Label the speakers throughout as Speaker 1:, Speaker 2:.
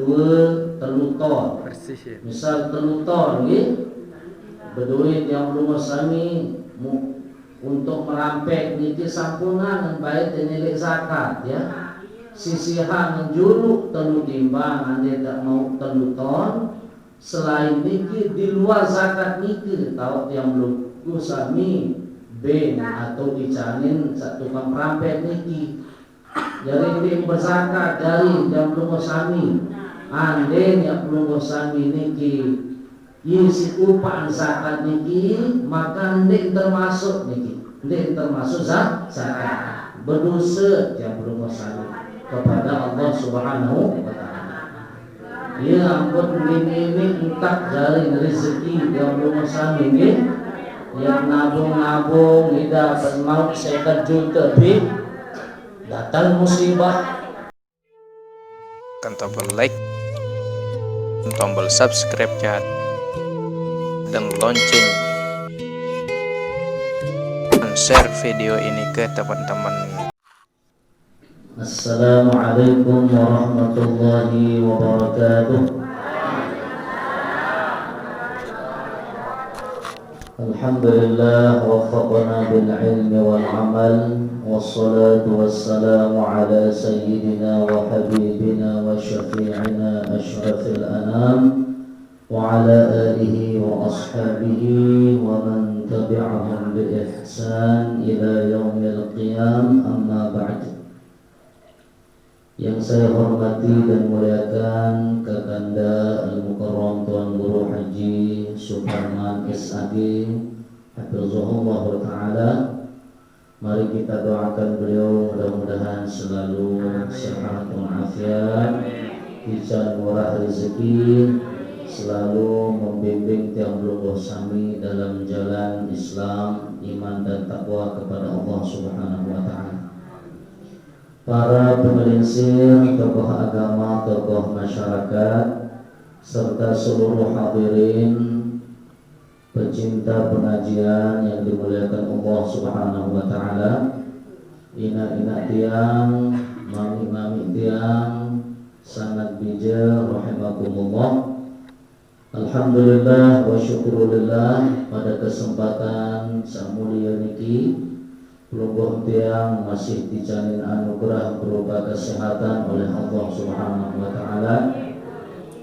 Speaker 1: kedua telu ton. Misal telu ton nggih berduit yang belum sami untuk merampek niki sampunan baik nilai zakat ya. Sisihan njuluk telu timbang ande tak mau telu ton selain niki di luar zakat niki tahu yang belum sami ben atau dicanin satu tukang perampek niki jadi ini berzakat dari yang belum sami ande yang belum sami niki isi upah zakat niki maka ndek termasuk niki ndek termasuk zakat berdosa yang belum sami kepada Allah Subhanahu wa taala. Ya ampun ini entak dari rezeki yang belum sami nggih. Yang nabung-nabung ida mau saya kerja tapi datang musibah.
Speaker 2: Tekan tombol like, tombol subscribe-nya dan lonceng. Dan share video ini ke teman-teman.
Speaker 1: Assalamualaikum warahmatullahi wabarakatuh. Alhamdulillah waffaqna bil ilmi wal amal wassalatu wassalamu ala sayyidina wa habibina wa syafi'ina ashrafil anam wa ala alihi wa ashabihi wa man tabi'ahum bi ihsan ila yaumil qiyam amma ba'd. Yang saya hormati dan muliakan Kakanda Al-Mukarram Tuan Guru Haji Suparman SAG Hafizahullah Ta'ala. Mari kita doakan beliau mudah-mudahan selalu sehat walafiat, dijauhkan murah rezeki, selalu membimbing tiang luluh sami dalam jalan Islam, iman dan takwa kepada Allah Subhanahu wa taala. Para pengelinsir, tokoh agama, tokoh masyarakat, serta seluruh hadirin pecinta pengajian yang dimuliakan Allah Subhanahu wa taala. Ina-ina tiang, mami-mami tiang, sangat bija rahimakumullah. Alhamdulillah wa syukurillah pada kesempatan samulia niki pelungguh tiang masih dijamin anugerah berupa kesehatan oleh Allah Subhanahu wa taala.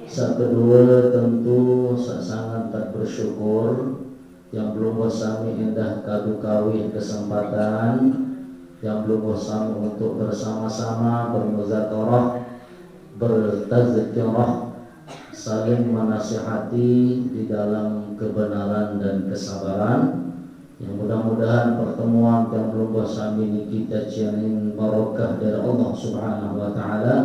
Speaker 1: Saat kedua tentu sangat tak bersyukur yang belum bersami indah kadu kawin kesempatan yang belum bersami untuk bersama-sama bermuzakarah, bertazkirah, saling menasihati di dalam kebenaran dan kesabaran. Yang mudah-mudahan pertemuan yang belum bersami ini kita cianin barokah dari Allah Subhanahu wa taala.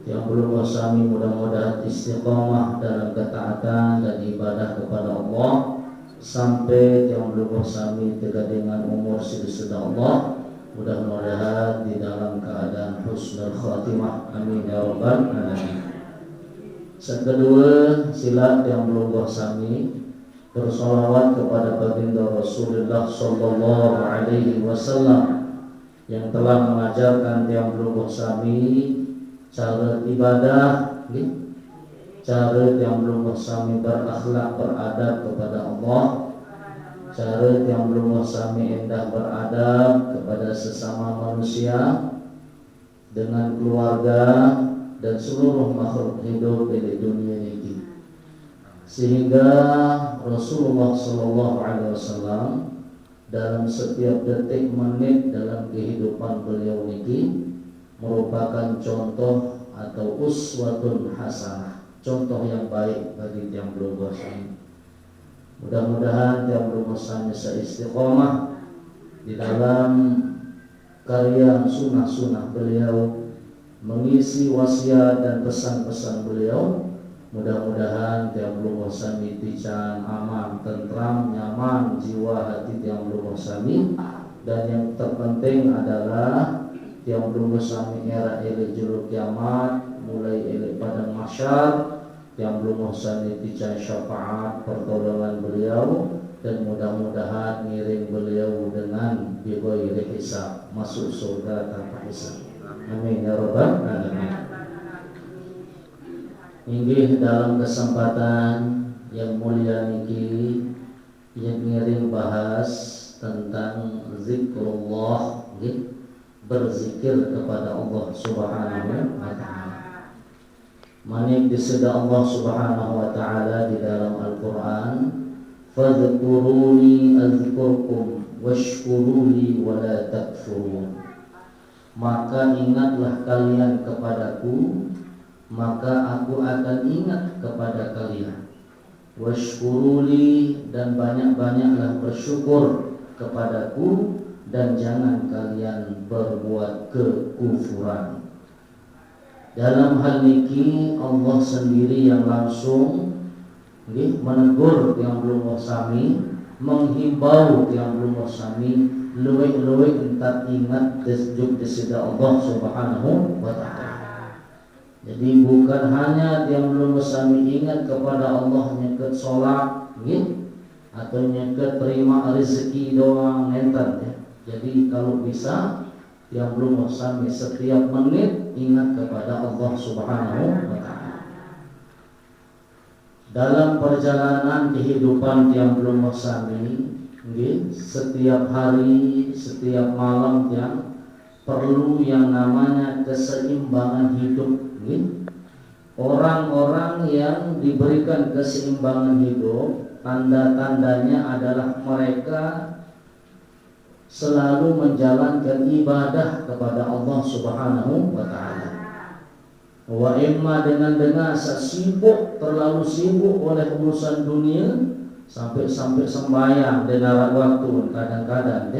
Speaker 1: Yang belum bersami mudah-mudahan istiqamah dalam ketaatan dan ibadah kepada Allah sampai yang belum bersami tegak dengan umur sesudah Allah. Mudah-mudahan di dalam keadaan husnul khatimah. Amin ya rabbal alamin. Yang kedua, sila yang belum bersami bersolawat kepada baginda Rasulullah Sallallahu Alaihi Wasallam yang telah mengajarkan yang belum bersami cara ibadah, cara yang belum bersami berakhlak beradab kepada Allah, cara yang belum bersami indah beradab kepada sesama manusia dengan keluarga dan seluruh makhluk hidup di dunia ini. Sehingga Rasulullah Sallallahu Alaihi Wasallam dalam setiap detik menit dalam kehidupan beliau ini merupakan contoh atau uswatun hasanah, contoh yang baik bagi yang belum bersama. Mudah-mudahan yang belum bersama bisa istiqomah di dalam karya sunnah-sunnah beliau, mengisi wasiat dan pesan-pesan beliau. Mudah-mudahan tiang belum bersami tican aman, tentram, nyaman jiwa hati tiang belum bersami. Dan yang terpenting adalah tiang belum bersami era elek juluk kiamat, mulai elek padang mahsyar. Tiang belum bersami tican syafaat pertolongan beliau, dan mudah-mudahan ngiring beliau dengan bighairi hisab masuk surga tanpa hisab. Amin ya rabbal alamin. Inggih dalam kesempatan yang mulia niki yang ngiring bahas tentang zikrullah, berzikir kepada Allah Subhanahu wa taala. Manik diseda Allah Subhanahu wa taala di dalam Al-Qur'an, fadhkuruni azkurkum washkuruli wala takfurun. Maka ingatlah kalian kepadaku, maka aku akan ingat kepada kalian. Washkuruli, dan banyak-banyaklah bersyukur kepadaku, dan jangan kalian berbuat kekufuran. Dalam hal niki Allah sendiri yang langsung menegur yang belum sami, menghimbau yang belum sami, luwek-luwek entar ingat desjuk desida Allah Subhanahu wa taala. Jadi bukan hanya yang belum sami ingat kepada Allah nyeket sholat, atau nyeket terima rezeki doang nenten ya. Jadi kalau bisa yang belum sami setiap menit ingat kepada Allah Subhanahu wa taala. Dalam perjalanan kehidupan yang belum sami, setiap hari, setiap malam yang perlu yang namanya keseimbangan hidup. Orang-orang yang diberikan keseimbangan hidup, tanda-tandanya adalah mereka selalu menjalankan ibadah kepada Allah Subhanahu wa taala. Wa imma dengan sibuk, terlalu sibuk oleh urusan dunia sampai sembahyang dan waktu kadang-kadang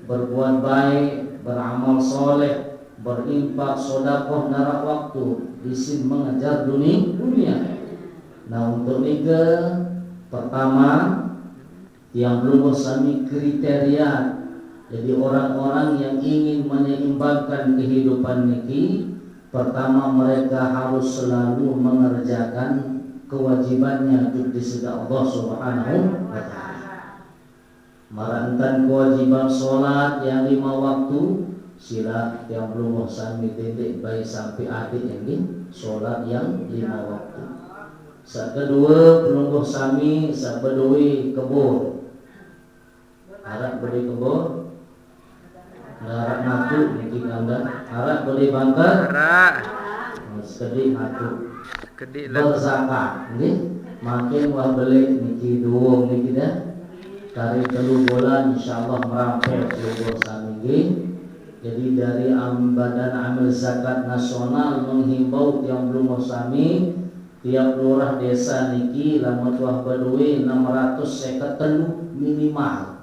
Speaker 1: berbuat baik, beramal soleh, berinfak, sodakoh, narak waktu, isin mengejar dunia. Nah untuk niga pertama yang belum sami kriteria. Jadi orang-orang yang ingin menyeimbangkan kehidupan niki, pertama mereka harus selalu mengerjakan kewajibannya di sisi Allah Subhanahu wa taala. Marantan kewajiban sholat yang 5 waktu, sila yang belum sami titik baik sampai adik ini sholat yang 5 waktu. Saat kedua belum sami sabedoi kebur. Harap beli kebur, harap natu niki anda, harap beli bangkar, sedih natu, berzakat, makin wah beli niki duung niki dah. Dari 3 bulan insyaallah merampok kebur sami. Jadi dari Badan Amil Zakat Nasional menghimbau yang belum sami tiap lurah desa niki lamun tuah badui 653 minimal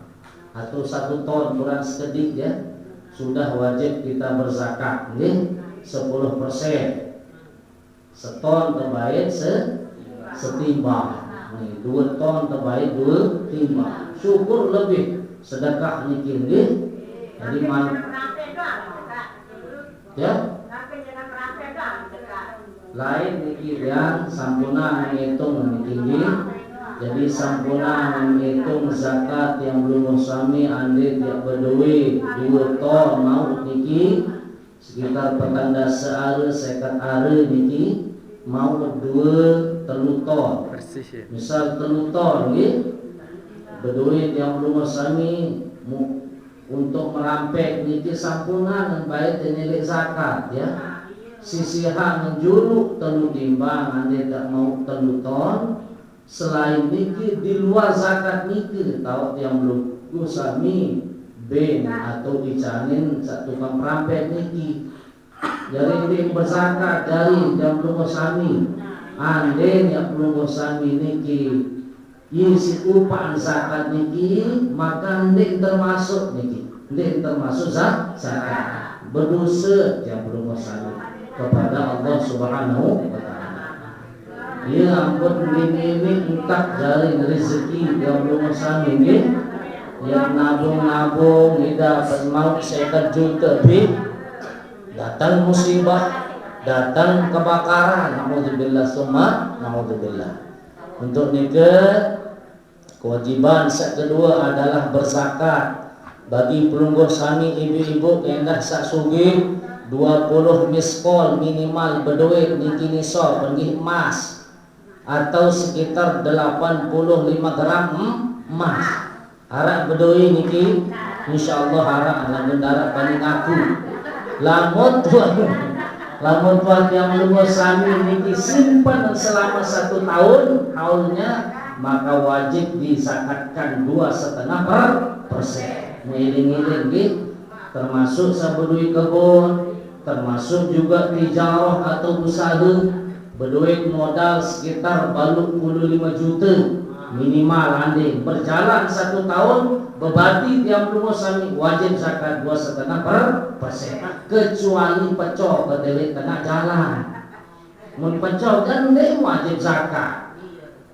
Speaker 1: atau 1 ton kurang sekedik ya, sudah wajib kita berzakat 10%. Seton terbaik setimbang. 2 ton terbaik 2 timbang. Syukur lebih sedekah niki jadi ya lain niki yang sampuna menghitung tinggi. Jadi sampuna menghitung zakat yang belum sami ande tiap bedui 2 ton mau niki sekitar petanda seare sekat are niki mau 2-3 ton. Misal 3 ton bedui yang belum sami untuk merampek niki sampunan baik tenilik zakat ya. Sisihan menjuluk telu timbang ande tak mau 3 ton. Selain niki di luar zakat niki tahu yang belum usami ben atau dicanin satu tukang perampek niki. Jadi ini berzakat dari yang belum usami ande yang belum usami niki isi upah zakat niki, maka ande termasuk niki, ande termasuk zakat. Berdosa yang belum usami kepada Allah Subhanahu wa taala. Ya ampun ini entak dari rezeki yang belum sami yang nabung tidak mau 50 juta datang musibah, datang kebakaran, naudzubillah summa naudzubillah. Untuk nikah kewajiban set kedua adalah berzakat bagi pelungguh sami ibu-ibu kendah sak sugih 20 miskol minimal berduit niki nisab benggih emas atau sekitar 85 gram emas. Harap berduit niki insyaallah harap lamun darah paling aku. Lamun tuan yang belum sami niki simpan selama 1 tahun haulnya, maka wajib disakatkan 2,5%. Ngiling-ngiling nggih, termasuk sabudui kebun, termasuk juga tijarah atau usaha, berduit modal sekitar 45 juta minimal anding, berjalan 1 tahun bebati tiang rumah sami wajib zakat 2,5%, kecuali pecah kedelik tengah jalan. Mun pecah kan dia wajib zakat.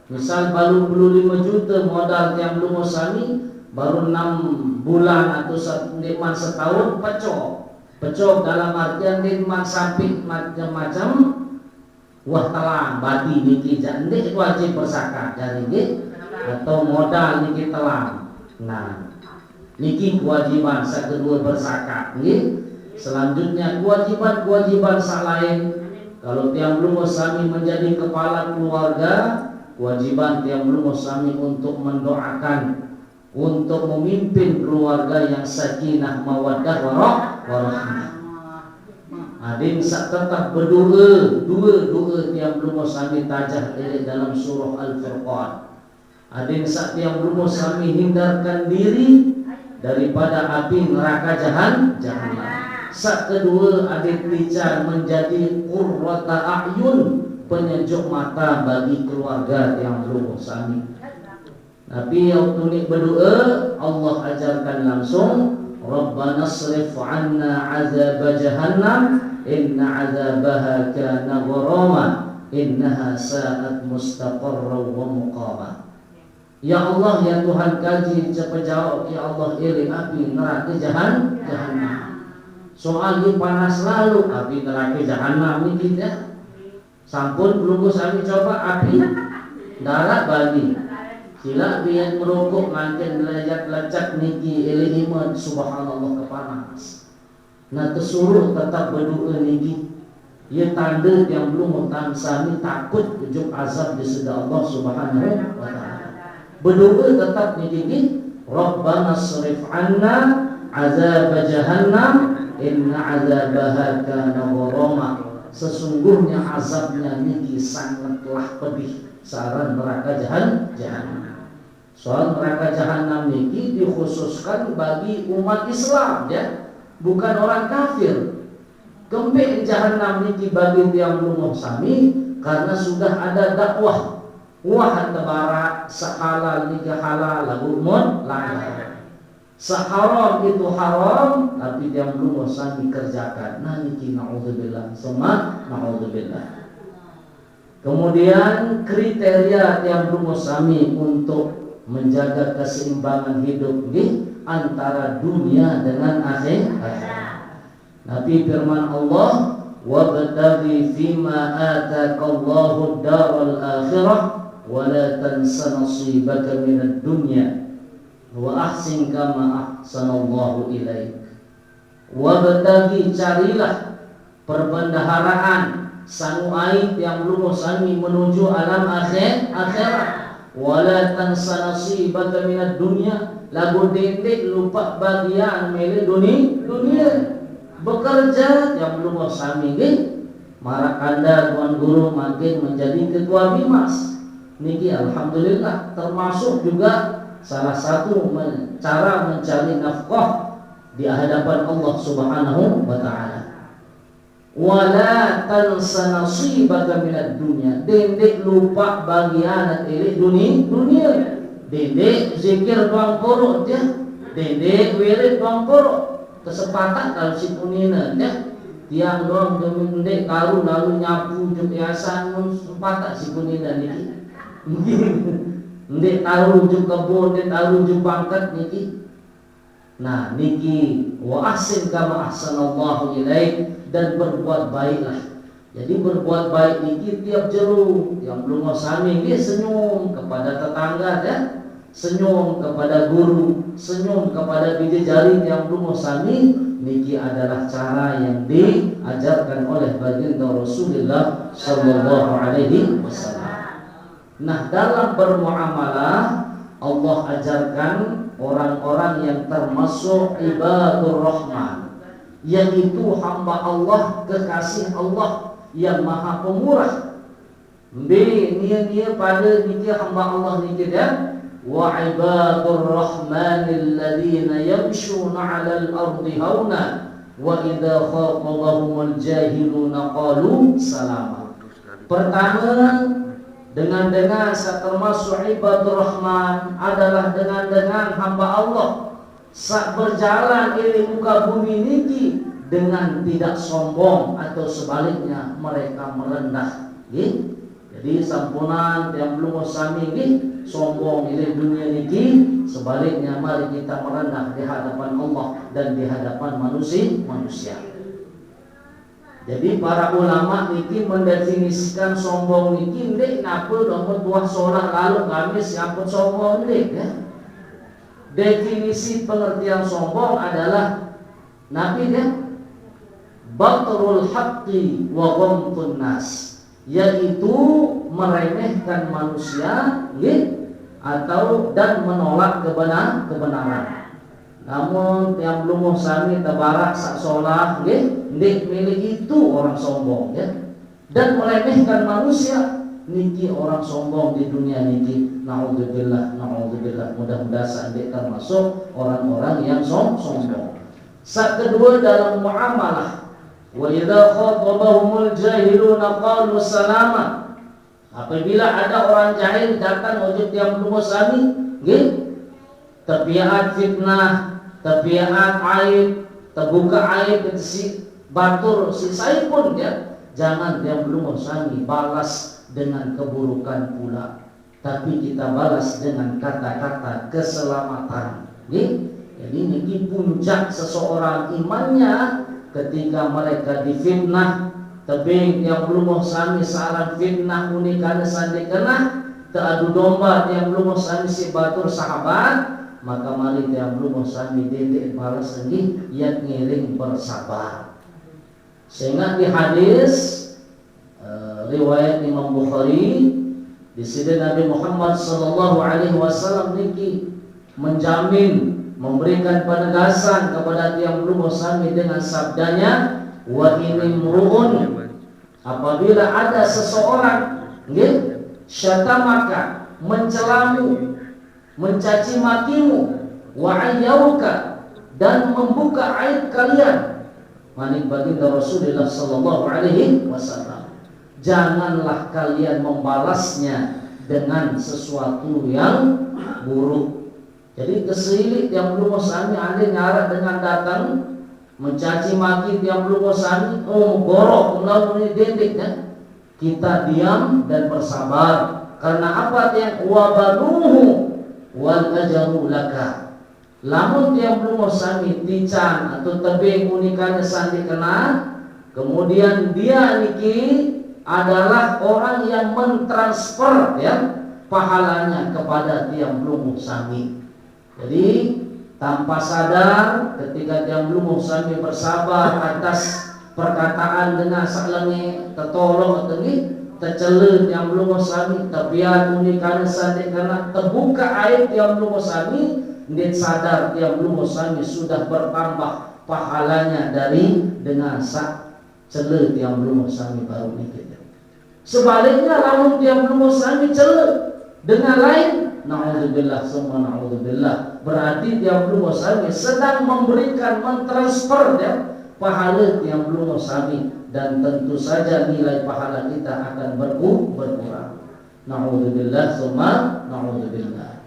Speaker 1: Misal baru 25 juta modal tiang rumah sami, baru 6 bulan atau setahun pecah dalam artian nikmat samping macam-macam wah telang bati niki jande wajib berzakat dari niki atau modal niki telang. Nah, niki kewajiban kedua berzakat nggih. Selanjutnya kewajiban lain, kalau tiang rumah sami menjadi kepala keluarga, kewajiban tiang rumah sami untuk mendoakan, untuk memimpin keluarga yang sakinah mawaddah warahmah. Adin sak tetap berdoa, dua tiang rumah sami tajah dalam surah Al-Furqan. Adin sak tiang rumah sami hindarkan diri daripada api neraka jahannam. Sak kedua adin bicar menjadi qurrata a'yun, penyejuk mata bagi keluarga tiang rumah sami. Nabi yang tunik berdoa, Allah ajarkan langsung, Rabbana srif 'anna 'adzab jahannam inna 'adzabaha kana gharama innaha sa'at mustaqarran wa muqama. Ya Allah, ya Tuhan kaji cepat jawab, ya Allah iri api neraka jahannam. Soal ini panas lalu api neraka jahannam ini kita sampun belum sami coba api darat bagi sila biar merokok makin lecak niki ilihimah subhanallah kepanas. Nah tersuruh tetap berdoa niki, ia tanda yang belum sami takut ujung azab di sisi Allah subhanahu wa ta'ala. Berdoa tetap niki, Rabbana srif 'anna 'adzab jahannam inna 'adzabaha kana gharama. Sesungguhnya azabnya niki sangatlah pedih, saran neraka jahannam. Soal neraka jahannam niki dikhususkan bagi umat Islam ya, bukan orang kafir. Kembali jahannam niki bagi tiang rumah sami karena sudah ada dakwah. Wah tabara sahalal nikah halal lagu mun langgar. Seharam itu haram tapi tiang rumah sami kerjakan. Nah niki naudzubillah, summa naudzubillah. Kemudian kriteria tiang rumah sami untuk menjaga keseimbangan hidup ini antara dunia dengan akhirat. Nabi firman Allah, wabtaghi fima ataqallahu ad-daral akhirah wa la tansa nasibaka minad dunya wa ahsin kama ahsanallahu ilaik. Wabtaghi, carilah perbendaharaan sanuai yang belum sami menuju alam akhirat. Wala tansa nasibaka minad dunya, lagu detik lupa bagian milik dunia. Bekerja yang belum sami nggih, marak Anda tuan guru makin menjadi ketua bimas. Niki alhamdulillah termasuk juga salah satu cara mencari nafkah di hadapan Allah Subhanahu wa taala. Wala tansa nasibaka minad dunya, dendek lupa bagian dari dunia. Dendek zikir doang korok dia, dendek wirid doang korok. Kesempatan kalau si punina dia tiang doang dendek taruh lalu nyapu juk yasan kesempatan si punina niki. Dendek taruh juk kebun, dendek taruh juk pangkat niki. Nah niki wa ahsin kama ahsanallahu ilaik, dan berbuat baiklah. Jadi berbuat baik niki tiap jeru yang belum sami dia senyum kepada tetangga ya, senyum kepada guru, senyum kepada bidadari yang belum sami, niki adalah cara yang diajarkan oleh baginda Rasulullah sallallahu alaihi wasallam. Nah, dalam bermuamalah Allah ajarkan orang-orang yang termasuk ibadur rahman, yaitu hamba Allah, kekasih Allah yang maha pemurah. Nia pada niki hamba Allah niki dan wa ibadur rahmanil ladzina yamshuna 'alal ardi hauna wa idza khatabahumul jahiluna qalu salama. Pertama, dengan termasuk ibadur rahman adalah dengan hamba Allah sak berjalan di muka bumi niki dengan tidak sombong atau sebaliknya mereka merendah. Jadi sampunan yang belum sami sombong di dunia niki, sebaliknya mari kita merendah di hadapan Allah dan di hadapan manusia. Jadi para ulama niki mendefinisikan sombong niki ndek napa domon tuah solah lalu kami siapa sombong ndek ya. Definisi pengertian sombong adalah nabi ya batrul haqqi wa ghamtun nas, yaitu meremehkan manusia atau dan menolak kebenaran. Namun yang belum sami tabarak sak solah ndik milih itu orang sombong ya. Dan meremehkan manusia niki orang sombong di dunia niki. Naudzubillah. Mudah-mudahan ndik termasuk orang-orang yang sombong. Sak kedua dalam muamalah, wa idza khatabahumul jahiluna qalu salama. Apabila ada orang jahil datang wujud yang belum sami tabiat fitnah, tabiat aib, terbuka aib si batur si saipun ya, jangan yang belum sami balas dengan keburukan pula, tapi kita balas dengan kata-kata keselamatan. Jadi ini puncak seseorang imannya ketika mereka difitnah, tebing yang belum sami saran fitnah unikan sandi kena teradu domba yang belum sami si batur sahabat, maka mari yang belum sami dedek balas lagi yang ngiring bersabar. Sehingga di hadis riwayat Imam Bukhari di sini Nabi Muhammad sallallahu alaihi wasallam niki menjamin, memberikan penegasan kepada yang belum sami dengan sabdanya, wa inimruun, apabila ada seseorang syatamaka, mencelamu, mencaci makimu, wa ayyauka, dan membuka aib kalian. Manik baginda Rasulullah sallallahu alaihi wasallam, janganlah kalian membalasnya dengan sesuatu yang buruk. Jadi kesilik yang belum sami anda nyarat dengan datang mencaci maki yang belum sami, gorok melakukan dedek ya. Kita diam dan bersabar. Karena apa yang wabanuhu wal ajru laka. Lamun yang belum sami tican atau tebing unikannya sandi kena, kemudian dia niki adalah orang yang mentransfer ya pahalanya kepada yang belum sami. Jadi tanpa sadar ketika dia belum sami bersabar atas perkataan dengan saklengi tertolong atau tercelut yang belum sami, tabiat unikan sandi karena terbuka aib yang belum sami, dia sadar yang belum sami sudah bertambah pahalanya dari dengan sak celut yang belum sami baru dikit. Sebaliknya lamun dia belum sami celut dengan lain, naudzubillah summa naudzubillah, berarti dia belum sami sedang memberikan mentransfer ya pahala yang belum sami, dan tentu saja nilai pahala kita akan berkurang. Naudzubillah summa naudzubillah.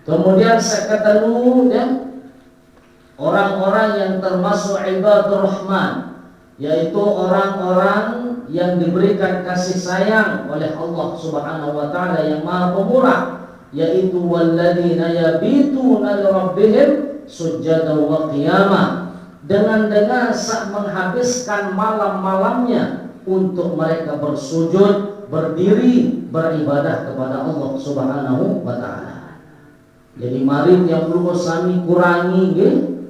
Speaker 1: Kemudian saya ketemu ya orang-orang yang termasuk ibadur rahman, yaitu orang-orang yang diberikan kasih sayang oleh Allah Subhanahu wa taala yang Maha Pemurah, yaitu walladzina yabituna li rabbihim sujjadan wa qiyama, dengan sak menghabiskan malam-malamnya untuk mereka bersujud, berdiri, beribadah kepada Allah Subhanahu wa taala. Jadi mari yang belum sami kurangi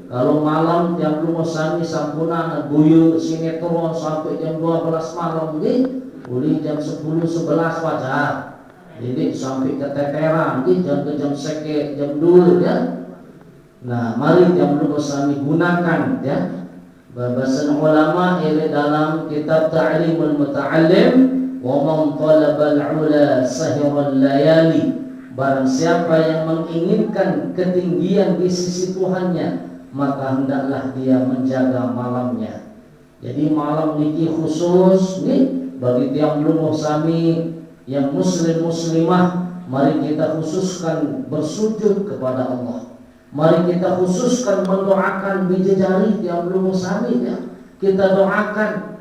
Speaker 1: Kalau malam jam 5 sami sampuna guyu sinetron sampai jam 12 malam nggih, uli jam 10 11 wajar. Jadi sampai keteteran nggih jam seke jam dulu ya. Nah, mari jam 5 sami gunakan ya. Bahasan ulama ini dalam kitab Ta'limul Muta'allim, wa man talabal ula sahiral layali. Barang siapa yang menginginkan ketinggian di sisi Tuhannya, maka hendaklah dia menjaga malamnya. Jadi malam niki khusus nih bagi tiang lumuh sami yang muslim muslimah. Mari kita khususkan bersujud kepada Allah. Mari kita khususkan mendoakan bijajari tiang lumuh sami ya. Kita doakan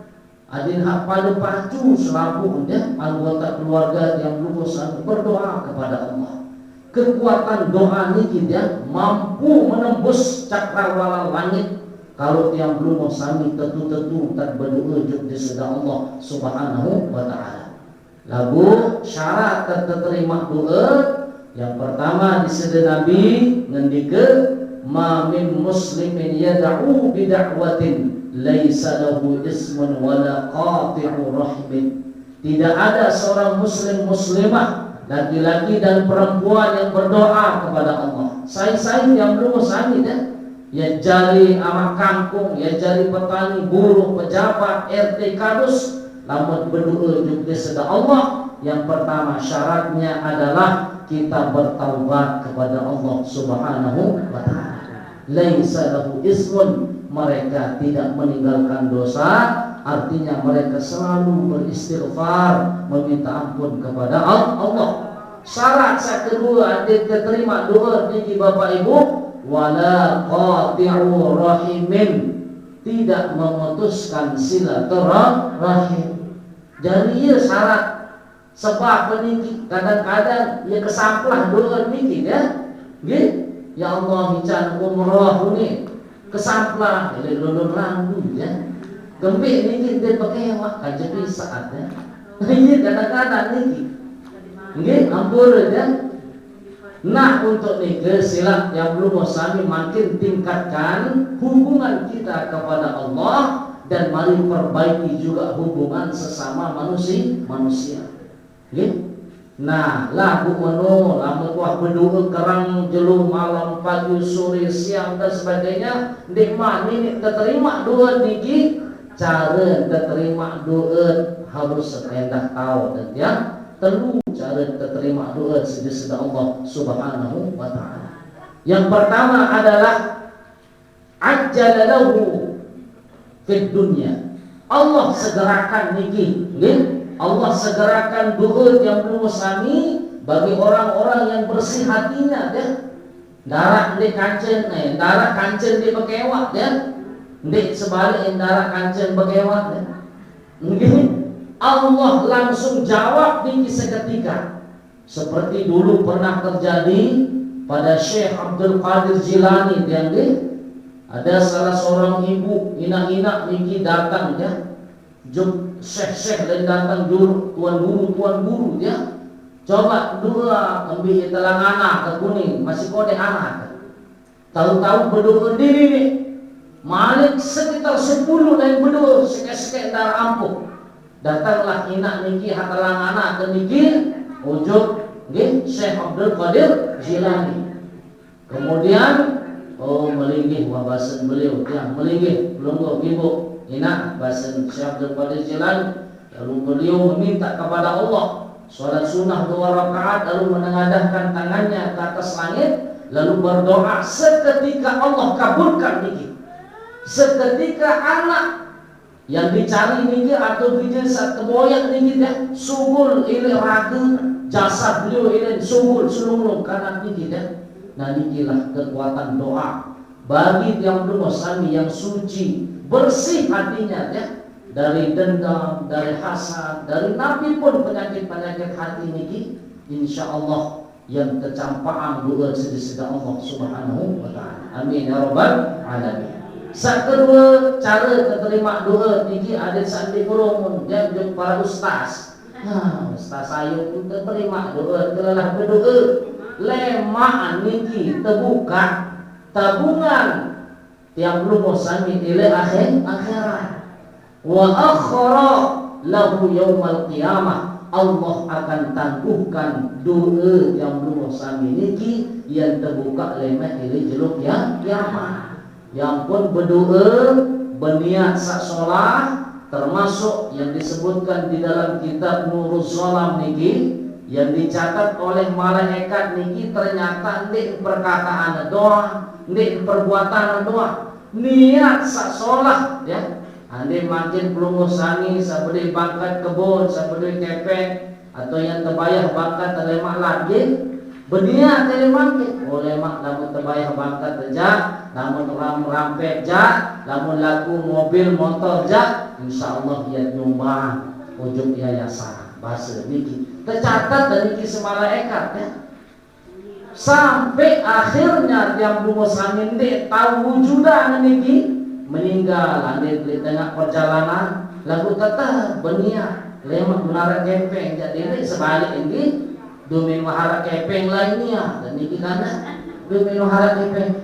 Speaker 1: adin hak pada pacu selaku ya anggota keluarga yang lumuh sami berdoa kepada Allah. Kekuatan doa ini dia mampu menembus cakrawala langit. Kalau tiang belum sami tentu tak berdoa di sedang Allah Subhanahu wa taala. Lagu syarat terterima doa yang pertama di sedang Nabi ngendike ma min muslimin yad'u bi da'watin laisa lahu ismun wala qati'u rahimin. Tidak ada seorang muslim muslimah laki-laki dan perempuan yang berdoa kepada Allah. Saya yang belum sami ya jari amak kampung, ya jari petani, buruh, pejabat, RT kadus, lamun berdoa juga sedang Allah. Yang pertama syaratnya adalah kita bertaubat kepada Allah Subhanahu wa taala. Laisa lahu ismun, mereka tidak meninggalkan dosa, artinya mereka selalu beristighfar, meminta ampun kepada Allah. Syarat yang kedua diterima doa niki Bapak Ibu, wala qati'u rahimin, tidak memutuskan silaturahim. Jadi ya syarat sebab niki kadang-kadang ya kesamplah doa niki ya. Nggih, ya Allah hican umroh ni kesamplah ile lulun ranggu ya. Gembik niki dia pakai wak kajepi saat ya. Ini kadang-kadang niki. Nggih, ampun ya. Nah, untuk niki sila yang belum sami makin tingkatkan hubungan kita kepada Allah dan mari perbaiki juga hubungan sesama manusia. Nggih. Nah, lagu menu lamun wah berdoa kerang jelung malam pagi sore siang dan sebagainya, nikmat ini terima doa niki. Cara terima doa harus serendah tahu dan ya telu cara terima doa sedang Allah Subhanahu wa taala. Yang pertama adalah ajjalalahu fid dunya. Allah segerakan niki, nggih. Allah segerakan doa yang belum sami bagi orang-orang yang bersih hatinya ya. Darah di kancen, darah kancen di bekewak ya. Ndik sebalik darah kancen bekewak ya. Allah langsung jawab di seketika. Seperti dulu pernah terjadi pada Syekh Abdul Qadir Jilani yang ada salah seorang ibu ina-ina niki datang ya. Syekh dan datang dulu tuan guru ya. Coba dua ambil telang anak ke kuning masih kode anak. Tahu-tahu berdoa diri nih. Malik sekitar 10 dan berdoa sekek-sekek darah ampuh. Datanglah inak niki hatalang anak ke niki ujung nggih Syekh Abdul Qadir Jilani. Kemudian melinggih wabasan beliau ya melinggih belum ibu ina bahasan Syekh Abdul Qadir Jilani. Lalu beliau meminta kepada Allah salat sunnah 2 rakaat lalu menengadahkan tangannya ke atas langit lalu berdoa. Seketika Allah kabulkan niki. Seketika anak yang dicari niki atau bijil saat kemoyak niki ya sungguh ini ragu jasad beliau ini sungguh seluruh kanan niki ya. Nah nikilah kekuatan doa bagi yang sami yang suci bersih hatinya ya dari dendam, dari hasad, dari nabi pun penyakit-penyakit hati niki insyaallah yang kecampaan doa sedang Allah Subhanahu wa taala. Amin ya rabbal alamin. Saat kedua cara terima doa niki ada sandi kurumun dan para ustaz. Ustaz saya pun terima doa telah berdoa. Lemak niki terbuka tabungan tiang belum sami ila akhirat. Wa akhara lahu yaumal qiyamah, Allah akan tangguhkan doa yang belum sami niki yang terbuka lemah ila jeluk yang kiamat. Yang pun berdoa berniat sak solat, termasuk yang disebutkan di dalam kitab Nuruz Zalam niki yang dicatat oleh malaikat niki, ternyata ndik perkataan doa, ndik perbuatan doa, niat sak solat ya. Ande makin pelungu sani sabeli bangkat kebun, sabeli kepeng atau yang terbayar bangkat telemak lagi berniat telemak oleh mak namun terbayar bangkat terjak, namun rampek jak, namun laku mobil motor jak, insyaallah ia nyumbang ujung yayasan bahasa niki tercatat dari kisah malaikat ya. Sampai akhirnya yang belum sami ndek tahu wujudan niki meninggal ande di tengah perjalanan lagu tetap berniat lemak menara kepeng jadi ini sebalik ini demi mahara kepeng lainnya dan ini karena demi mahara kepeng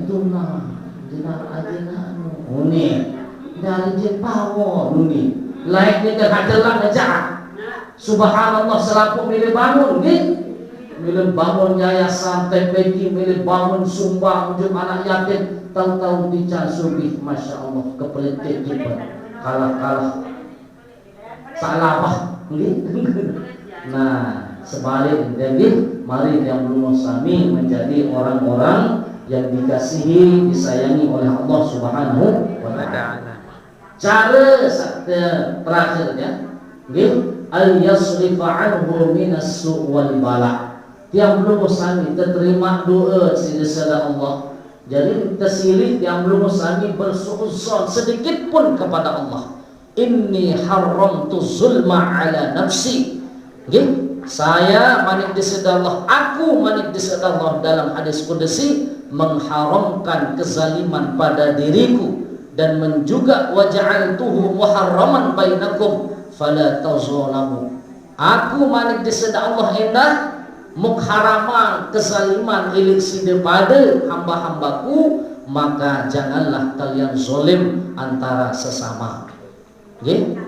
Speaker 1: tuna dinar ajina uni dari jepawo uni laiknya ke hadelang aja subhanallah selaku milih bangun gitu, milih bangun yayasan TPQ, milih bangun sumbang untuk anak yatim, tahu-tahu dicasubi, masya Allah kepelitik kita kalah salah nah sebalik jadi mari yang belum sami menjadi orang-orang yang dikasihi disayangi oleh Allah Subhanahu wa ta'ala. Cara terakhirnya al yasrifa anhu minas su' wal bala. Tiang belum sami terima doa sida Allah. Jadi tersilih yang belum sami bersuuzon sedikit pun kepada Allah. Inni haramtu zulma ala nafsi. Saya manik diseda Allah, aku manik diseda Allah dalam hadis qudsi mengharamkan kezaliman pada diriku dan menjuga waja'altuhu muharraman bainakum fala tazalamu. Aku manik diseda Allah hendak mengharaman kezaliman ilik sida pada hamba-hambaku, maka janganlah kalian zalim antara sesama. Nggih.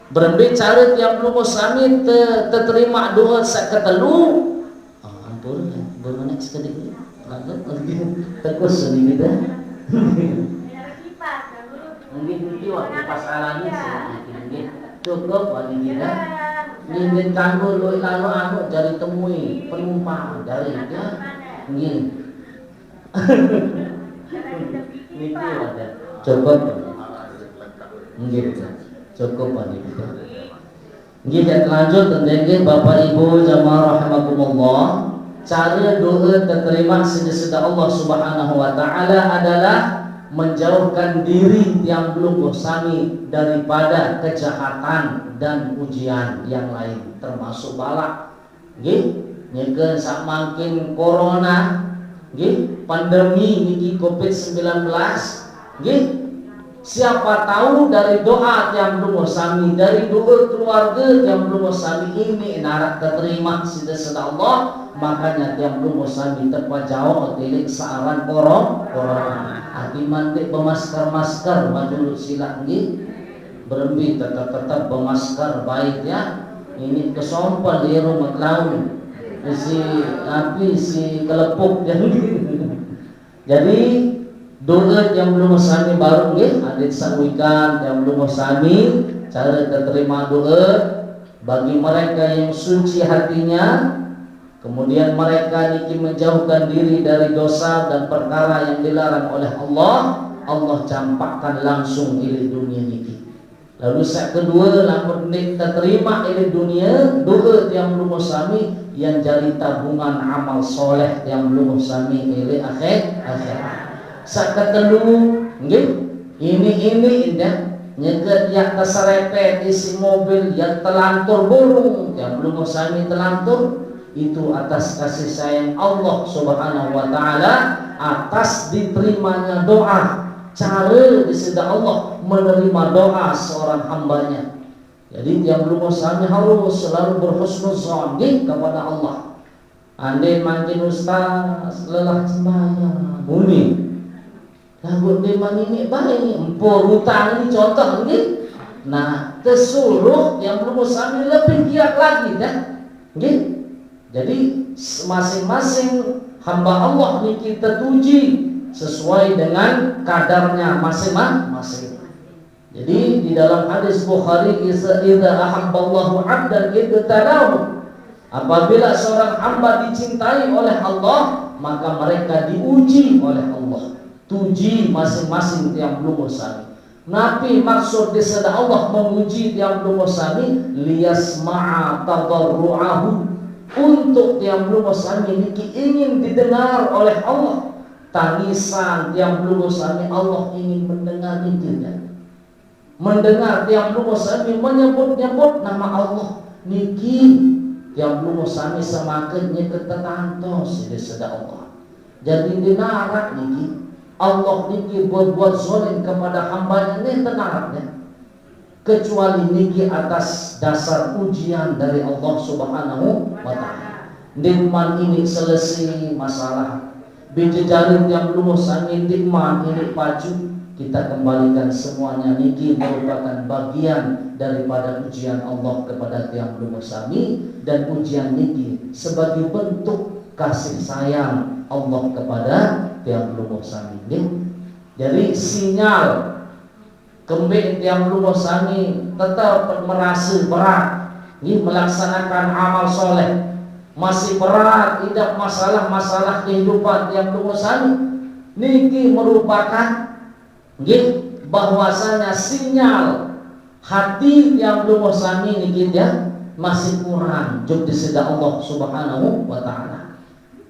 Speaker 1: Berbicara yang belum sami terima doa sakatelu. Ampun, bermanak sekali. Terkus sedikit dah. Mungkin itu waktu pasaran ini cukup bagi kita. Ingin tangguh lalu anu dari temui penumpang dari dia. Ingin. Ini ada. Cukup. Mungkin cukup bagi kita. Kita lanjut tentang Bapak Ibu jamaah rahimakumullah. Cara doa terterima sida Allah Subhanahu wa taala adalah menjauhkan diri yang belum bersami daripada kejahatan dan ujian yang lain termasuk balak. Nggih, nyekeun samakin corona, nggih, pandemi niki Covid-19, nggih. Siapa tahu dari doa yang belum sami, dari doa keluarga yang belum sami ini narak terterima sida Allah, makanya yang belum sami terpajau tilik saaran corona. Hati mantik bermasker majul silang nggih. Berembi tetap bermasker baik ya. Ini kesompol di rumah laun. Si kelepuk jadi doa yang belum sami baru nggih adik sawikan yang belum sami cara terima doa bagi mereka yang suci hatinya, kemudian mereka niki menjauhkan diri dari dosa dan perkara yang dilarang oleh Allah, Allah campakkan langsung ili dunia niki. Lalu yang kedua lamun kita terima ili dunia doa yang belum sami yang jadi tabungan amal soleh yang belum sami ili akhirat. Sakatelu nggih ini indah nyeget yang terserepet isi mobil yang telantur burung yang belum sami telantur itu atas kasih sayang Allah Subhanahu wa taala, atas diterimanya doa, cara disida Allah menerima doa seorang hambanya. Jadi yang belum sami harus selalu berhusnuzon kepada Allah. Andai makin ustaz lelah sembahyang bumi Lagu deman ini baik empur hutang ini contoh ini. Nah, kesuruh yang belum sami lebih giat lagi dah. Nggih. Jadi masing-masing hamba Allah ini kita tuji sesuai dengan kadarnya masing-masing. Jadi di dalam hadis Bukhari, idza ahabballahu 'abdan ibtalahu. Apabila seorang hamba dicintai oleh Allah, maka mereka diuji oleh Allah. Tuji masing-masing tiang belum sami. Nabi maksud di sada Allah menguji tiang belum sami liyasma'a tadarru'ahu, untuk tiang belum sami niki ingin didengar oleh Allah. Tangisan tiang belum sami Allah ingin mendengar niki. Mendengar tiang belum sami menyebut-nyebut nama Allah niki tiang belum sami semakin nyeket tetantos di sada Allah. Jadi dinarak niki Allah niki buat zalim kepada hambanya ini tenarapnya, kecuali niki atas dasar ujian dari Allah Subhanahu wa ta'ala. Nikmat ini selesai masalah bijejarin yang belum sami nikmat ini paju, kita kembalikan semuanya niki merupakan bagian daripada ujian Allah kepada tiang belum sami, dan ujian niki sebagai bentuk kasih sayang Allah kepada tiang belum sami. Jadi sinyal kembali tiang belum sami tetap merasa berat ini melaksanakan amal soleh, masih berat, tidak masalah-masalah kehidupan tiang belum sami niki merupakan bahwasanya sinyal hati tiang belum sami niki dia masih kurang jud di sisi Allah Subhanahu wa ta'ala.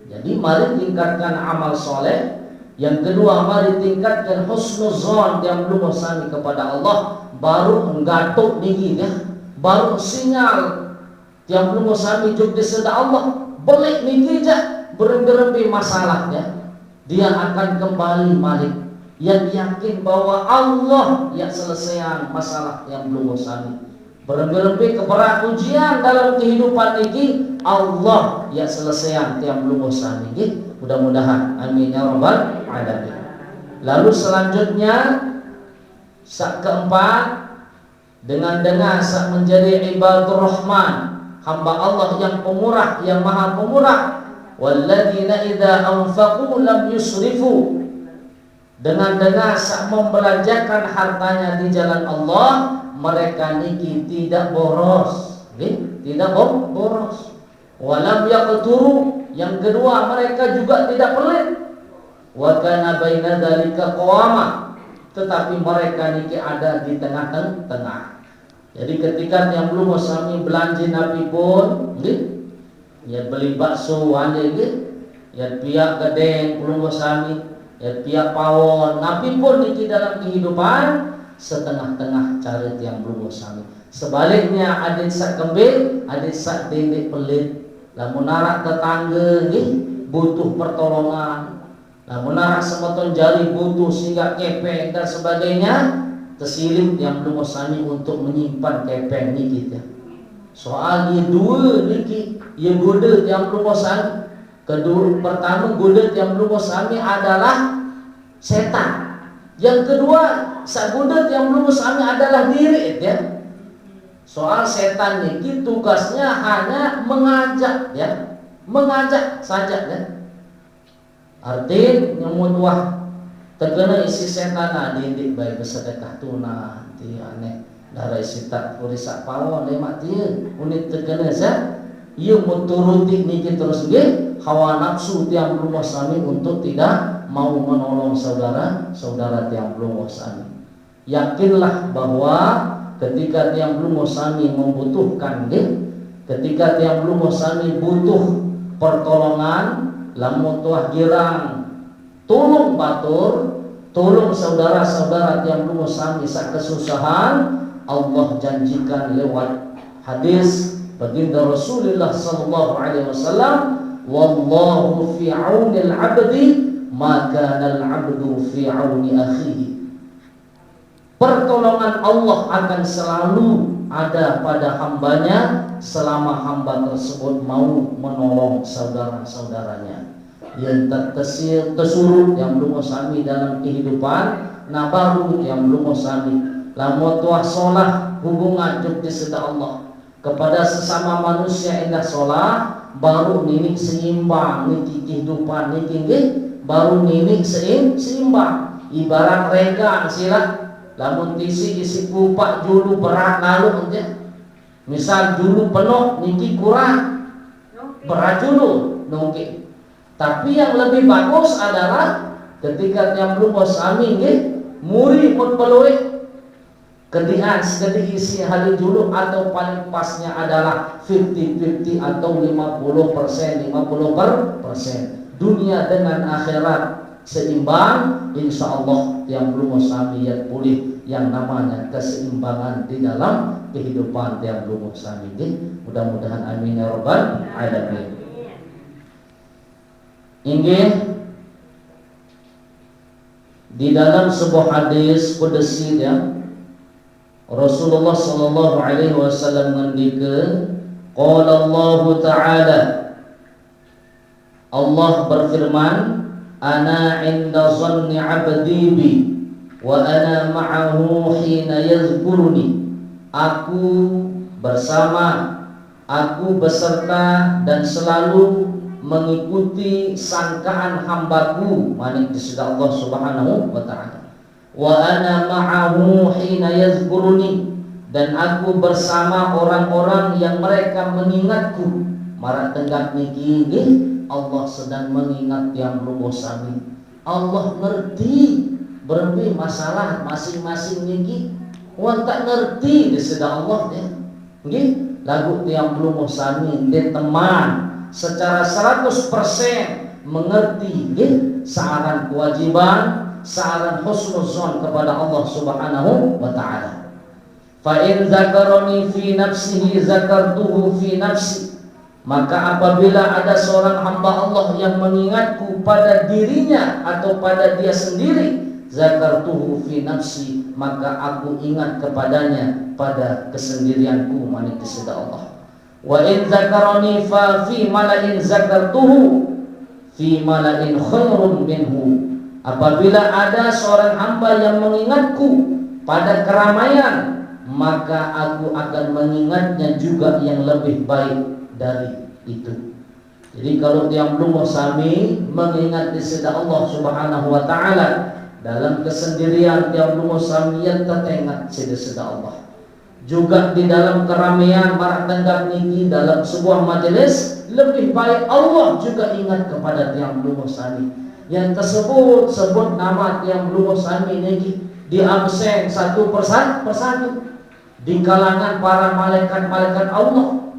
Speaker 1: Jadi mari tingkatkan amal soleh. Yang kedua, mari tingkatkan husnuzon yang belum sami kepada Allah. Baru nggatuk niki ya, baru sinyal yang belum sami juk di seda Allah. Belik niki ja berembi masalahnya, dia akan kembali balik yang yakin bahwa Allah yang selesaikan masalah yang belum sami. Berembi keberat ujian dalam kehidupan niki, Allah yang selesaikan yang belum sami. Mudah-mudahan, amin ya rabbal alamin. Lalu selanjutnya sak keempat, dengan sak menjadi ibadur rahman, hamba Allah yang pemurah, yang maha pemurah. Walladzina idza anfaqu lam yusrifu, dengan sak membelanjakan hartanya di jalan Allah, mereka niki tidak boros, tidak boros. Walam yaqturu, yang kedua mereka juga tidak pelit. Wa kana baina dzalika qawama, tetapi mereka niki ada di tengah-tengah. Jadi ketika yang belum sami belanja Nabi pun ya beli bakso ande ya pihak gedeng belum sami, ya pihak pawon Nabi pun niki dalam kehidupan setengah-tengah cari yang belum sami. Sebaliknya adik sak kembing, adik sak dendek pelit. Lamun arak tetangga butuh pertolongan, lamun arak semeton jari butuh sehingga kepeng dan sebagainya, tersilip yang belum sami untuk menyimpan kepeng ni kita. Soal dia dua niki, ia goda yang belum sami. Kedua, pertama goda yang belum sami adalah setan. Yang kedua, sak goda yang belum sami adalah diri ya. Soal setan ini tugasnya hanya mengajak ya, mengajak saja ya. Arti nyamut wah terkena isi setan didik baik bersedekah tuna ti aneh darah isi tak urisak pawon lemak dia unit terkena sa ia muturuti niki terus ge hawa nafsu tiang belum sami untuk tidak mau menolong saudara-saudara tiang belum sami. Yakinlah bahwa ketika tiang belum sami membutuhkan ketika tiang belum sami butuh pertolongan, lamun tuah girang tolong batur, tolong saudara-saudara tiang belum sami sak kesusahan, Allah janjikan lewat hadis baginda Rasulullah sallallahu alaihi wasallam, wallahu fi aunil 'abdi ma kana al-'abdu fi auni akhihi. Pertolongan Allah akan selalu ada pada hambanya selama hamba tersebut mau menolong saudara-saudaranya. yang tersuruh yang belum sami dalam kehidupan, nah baru yang belum sami lamun tuah solah hubungan juk diseda Allah kepada sesama manusia indah solah, baru ninik seimbang niki kehidupan niki baru ninik seimbang. Ibarat rega sila lamun isi kupak julu berat lalu ente misal julu penuh niki kurang berat julu nongki. Tapi yang lebih bagus adalah ketika yang belum sami muri pun peluit kedihan sekedi isi hari julu, atau paling pasnya adalah 50-50 atau 50% dunia dengan akhirat seimbang, insya Allah yang belum sami yang pulih yang namanya keseimbangan di dalam kehidupan yang belum sami. Mudah-mudahan amin ya rabbal alamin. Inggih di dalam sebuah hadis qudsi ya, Rasulullah sallallahu alaihi wasallam ngendika, qala Allah taala, Allah berfirman, ana 'inda dhanni 'abdi bi wa ana ma'ahu hina yazkuruni. Aku bersama, aku beserta dan selalu mengikuti sangkaan hambaku, manik disida Allah subhanahu wa ta'ala. Wa ana ma'ahu hina yazkuruni, dan aku bersama orang-orang yang mereka mengingatku. Marak tenggak niki Allah sedang mengingat yang lumo sami. Allah ngerti berbi masalah masing-masing niki. Wan tak ngerti disida Allah ya. Nggih, lagu tiang lumo sami dia teman secara 100% mengerti saran kewajiban, saran husnuzon kepada Allah subhanahu wa ta'ala. Fa in zakaroni fi nafsihi zakartuhu fi nafsi, maka apabila ada seorang hamba Allah yang mengingatku pada dirinya atau pada dia sendiri, zakartuhu fi nafsi, maka aku ingat kepadanya pada kesendirianku, manik disida Allah. Wa in zakaroni fa fi malain zakartuhu fi malain khairun minhu, apabila ada seorang hamba yang mengingatku pada keramaian, maka aku akan mengingatnya juga yang lebih baik dari itu. Jadi kalau yang belum sami mengingat disida Allah subhanahu wa ta'ala dalam kesendirian, yang belum sami yang tertengat disida Allah. Juga di dalam keramaian marak tenggak niki dalam sebuah majelis, lebih baik Allah juga ingat kepada yang belum sami. Yang tersebut sebut nama yang belum sami niki di absen satu persatu di kalangan para malaikat-malaikat Allah.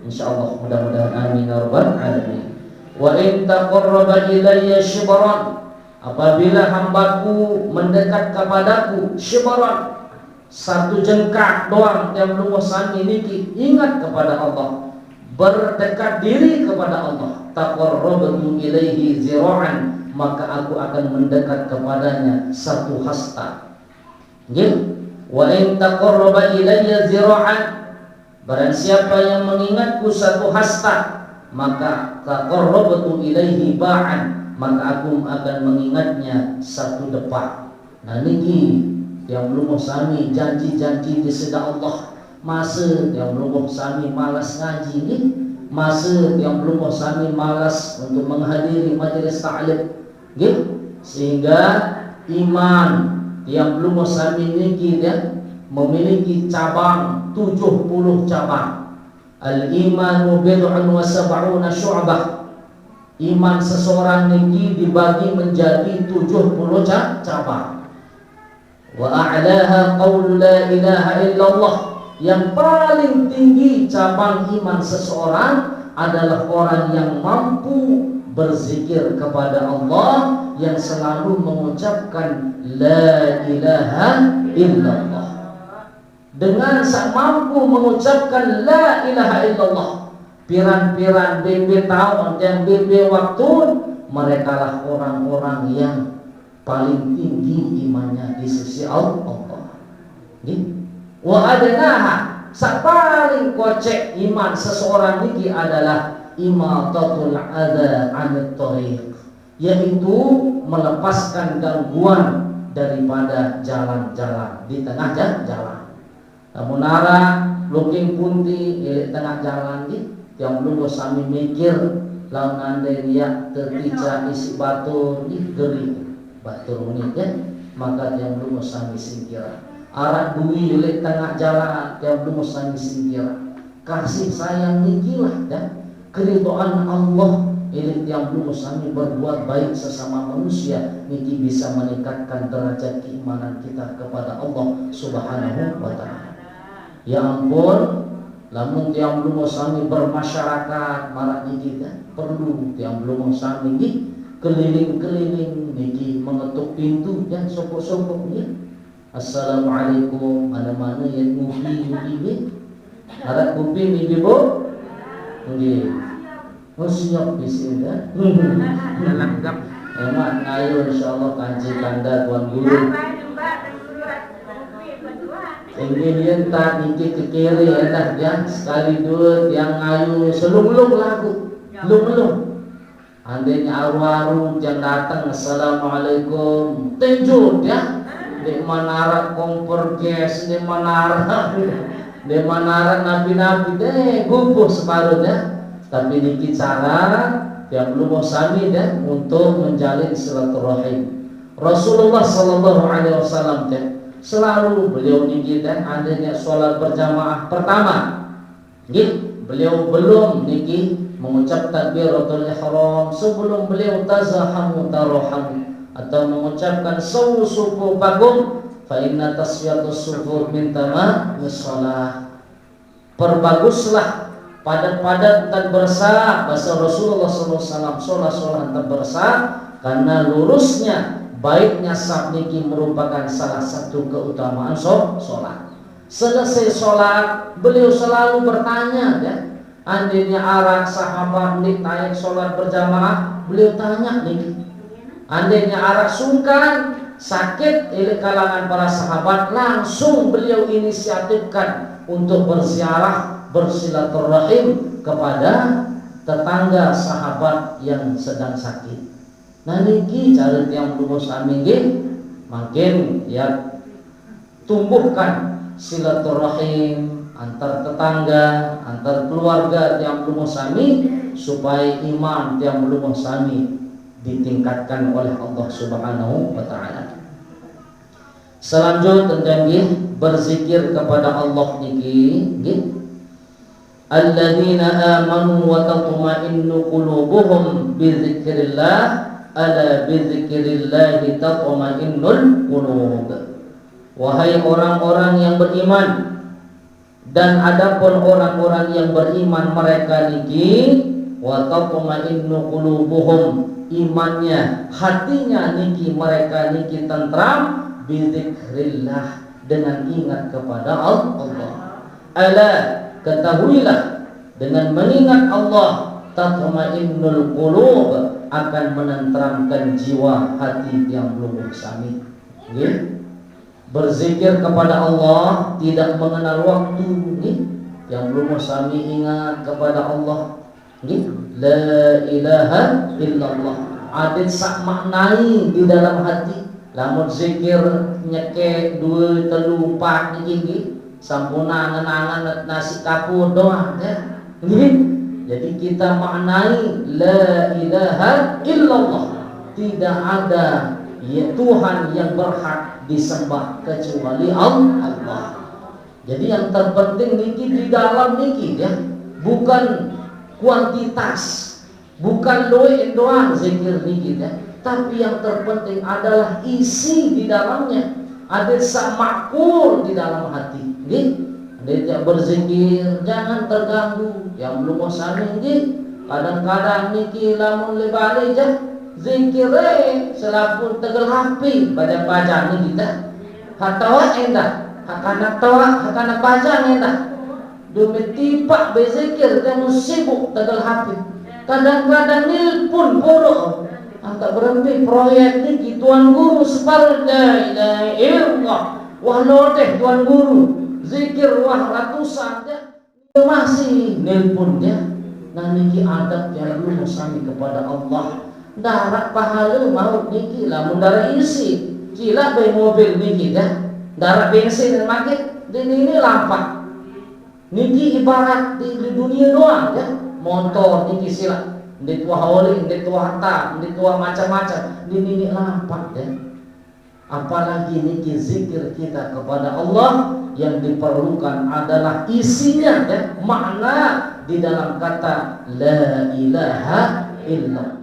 Speaker 1: Insyaallah mudah-mudahan amin ya rabbal alamin. Wa in taqarraba ilayya shibran, apabila hambaku mendekat kepadaku shibran, satu jengkak doang yang belum sami niki, ingat kepada Allah, berdekat diri kepada Allah. Taqarrabtu ilaihi zira'an, maka aku akan mendekat kepadanya satu hasta. Wa in taqarraba ilayya zira'an, barang siapa yang mengingatku satu hasta, maka taqarrabtu ilaihi ba'an, maka aku akan mengingatnya satu depak. Nah niki yang belum sami janji-janji diseda Allah. Masa yang belum sami malas ngaji ni, masa yang belum sami malas untuk menghadiri majelis ta'lim, sehingga iman yang belum sami niki dia memiliki cabang 70 cabang. Al-imanu bid'un wa sab'una syu'bah. Iman seseorang niki dibagi menjadi 70 cabang. Wa a'laha qaulu la ilaha illallah, yang paling tinggi cabang iman seseorang adalah orang yang mampu berzikir kepada Allah, yang selalu mengucapkan la ilaha illallah. Dengan mampu mengucapkan la ilaha illallah, piran-piran bebe tahun dan bebe waktu, mereka lah orang-orang yang paling tinggi imannya di sisi Allah. Wa adnaha, paling kocek iman seseorang ini adalah imatatul adza 'anit thariq, yaitu melepaskan gangguan daripada jalan-jalan di tengah jalan. Namun arah looking punti di tengah jalan di yang belum sami mikir lawan ande dia tertica isi batu di geri batu ini ya, maka yang belum sami singkira arah dui di tengah jalan yang belum sami singkira kasih sayang nikilah dan keridhaan Allah ini yang belum sami berbuat baik sesama manusia niki bisa meningkatkan derajat keimanan kita kepada Allah Subhanahu wa taala. Ya ampun, lamun tiang belum sami bermasyarakat marak niki perlu tiang belum sami niki keliling-keliling niki mengetuk pintu dan sopok-sopok niki. Assalamualaikum, mana-mana yang ngupi harap kuping ibu bu nggih siap bisi dah dalam gam emang ayo insyaallah kanji kanda tuan guru ini dia tak niki ke kiri enak ya sekali dua yang ayu selung-lung lagu lung-lung andainya aru-aru yang datang assalamualaikum tenjut ya di manara kompor gas di manara nabi-nabi deh gugup separuhnya, tapi niki cara yang belum sami deh untuk menjalin silaturahim. Rasulullah sallallahu alaihi wasallam selalu beliau niki dan adanya sholat berjamaah pertama. Nggih, beliau belum niki mengucap takbiratul ihram sebelum beliau tazahamu tarahamu atau mengucapkan sufu bagum fa inna tasfiyatus sufur min tamamis shalah. Perbaguslah padat-padat dan bersah bahasa Rasulullah SAW sholat dan bersah karena lurusnya baiknya saf niki merupakan salah satu keutamaan sholat. Selesai sholat beliau selalu bertanya ya, andainya arah sahabat nih naik sholat berjamaah beliau tanya nih, andainya arah sungkan sakit oleh kalangan para sahabat langsung beliau inisiatifkan untuk berziarah bersilaturahim kepada tetangga sahabat yang sedang sakit. Nah niki cara yang lurus amin makin ya tumbuhkan silaturahim antar tetangga, antar keluarga yang lurus amin supaya iman yang lurus amin ditingkatkan oleh Allah Subhanahu wa taala. Selanjutnya tentang berzikir kepada Allah niki nggih. Alladzina amanu wa tatma'innu qulubuhum bidzikrillah ala bidzikrillah tatma'innul qulub. Wahai orang-orang yang beriman dan adapun orang-orang yang beriman mereka niki wa tatma'innu qulubuhum imannya hatinya niki mereka niki tentram bidzikrillah dengan ingat kepada Allah. Ala ketahuilah dengan mengingat Allah tatmainnul qulub akan menenteramkan jiwa hati yang luluh sami. Nggih. Berzikir kepada Allah tidak mengenal waktu nggih. Yang luluh sami ingat kepada Allah. Nggih. La ilaha illallah. Ada sak maknai di dalam hati. Lamun zikir nyeke 2 3 4 niki sampuna angan-angan nasi kapur doang ya. Jadi kita maknai la ilaha illallah. Tidak ada ya Tuhan yang berhak disembah kecuali Allah. Jadi yang terpenting niki di dalam niki ya, bukan kuantitas, bukan doang zikir niki ya. Tapi yang terpenting adalah isi di dalamnya. Ada samakul di dalam hati. Dia berzikir jangan terganggu. Yang belum mau sami kadang-kadang niki lamun lebale jah zikir selapun tegel hapi baca ni kita. Hatawa endah, hakana tawa, hakana baca endah. Demi tipak berzikir dan sibuk tegel hapi. Kadang-kadang nilpun bodoh. Angkat berhenti proyek ni tuan guru separuh la ilaha illallah wah lodeh tuan guru zikir wah ratusan dia masih nelpon dia Nah niki adab yang dulu sami kepada Allah. Darat pahala mau niki lah mundara isi. Kila bay mobil niki dah. Darat bensin dan makin ini lampak. Niki ibarat di dunia doang ya. Motor niki sila. Di tua holi, di tua harta, di tua macam-macam. Ini lampak ya. Apalagi niki zikir kita kepada Allah yang diperlukan adalah isinya ya, makna di dalam kata la ilaha illallah.